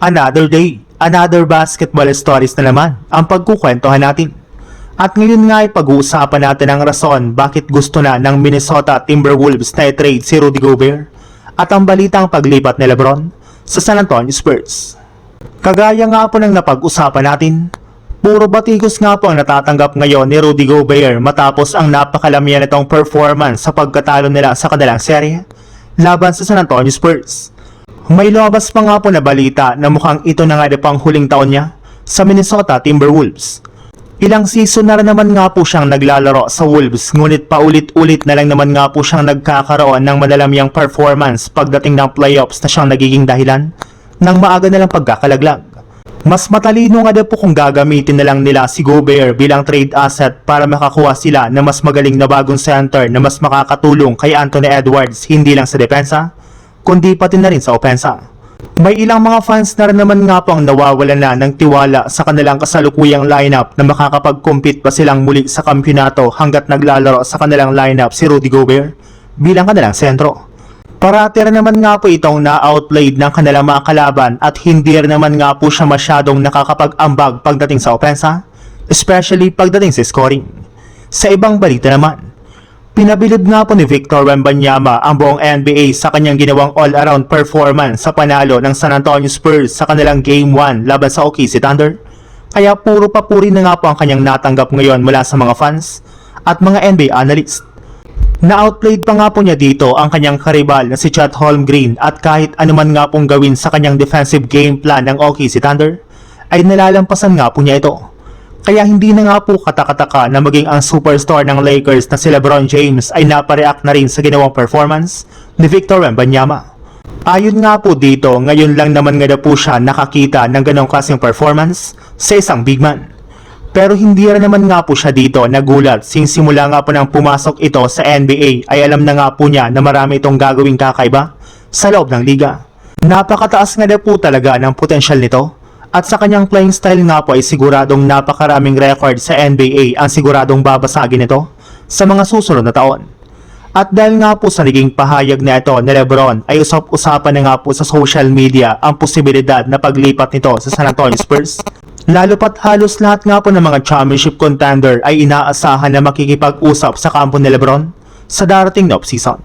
Another day, another basketball stories na naman ang pagkukwentuhan natin. At ngayon nga ay pag-uusapan natin ang rason bakit gusto na ng Minnesota Timberwolves na i-trade si Rudy Gobert at ang balitang paglipat ni LeBron sa San Antonio Spurs. Kagaya nga po ng napag-usapan natin, puro batikos nga po ang natatanggap ngayon ni Rudy Gobert matapos ang napakalamihan nitong performance sa pagkatalo nila sa kanilang serye laban sa San Antonio Spurs. May lumabas pa nga po na balita na mukhang ito na nga pang huling taon niya sa Minnesota Timberwolves. Ilang season na rin naman nga po siyang naglalaro sa Wolves, ngunit paulit-ulit na lang naman nga po siyang nagkakaroon ng malalamyang performance pagdating ng playoffs na siyang nagiging dahilan ng maaga na lang pagkakalaglag. Mas matalino nga po kung gagamitin na lang nila si Gobert bilang trade asset para makakuha sila ng mas magaling na bagong center na mas makakatulong kay Anthony Edwards hindi lang sa depensa, kundi pati na rin sa opensa. May ilang mga fans na rin naman nga po ang nawawalan na ng tiwala sa kanilang kasalukuyang lineup na makakapag-compete pa silang muli sa kampyonato hanggat naglalaro sa kanilang lineup si Rudy Gobert bilang kanilang sentro. Parati rin naman nga po itong na-outplayed ng kanilang mga kalaban at hindi rin naman nga po siya masyadong nakakapag-ambag pagdating sa opensa, especially pagdating sa scoring. Sa ibang balita naman, pinabilib nga po ni Victor Wembanyama ang buong NBA sa kanyang ginawang all-around performance sa panalo ng San Antonio Spurs sa kanilang Game 1 laban sa OKC Thunder. Kaya puro papuri na nga po ang kanyang natanggap ngayon mula sa mga fans at mga NBA analyst. Na-outplayed pa nga po niya dito ang kanyang karibal na si Chet Holmgren at kahit anuman nga pong gawin sa kanyang defensive game plan ng OKC Thunder, ay nalalampasan nga po niya ito. Kaya hindi na nga po katakataka na maging ang superstar ng Lakers na si LeBron James ay napareact na rin sa ginawang performance ni Victor Wembanyama. Ayon nga po dito, ngayon lang naman nga po siya nakakita ng ganong klaseng performance sa isang big man. Pero hindi rin naman nga po siya dito nagulat since simula nga po nang pumasok ito sa NBA ay alam na nga po niya na marami itong gagawing kakaiba sa loob ng liga. Napakataas nga na po talaga ng potensyal nito. At sa kanyang playing style nga po ay siguradong napakaraming record sa NBA ang siguradong babasagin nito sa mga susunod na taon. At dahil nga po sa naging pahayag na ito ni LeBron ay usap-usapan na nga po sa social media ang posibilidad na paglipat nito sa San Antonio Spurs. Lalo pat halos lahat nga po ng mga championship contender ay inaasahan na makikipag-usap sa kampo ni LeBron sa darating na offseason.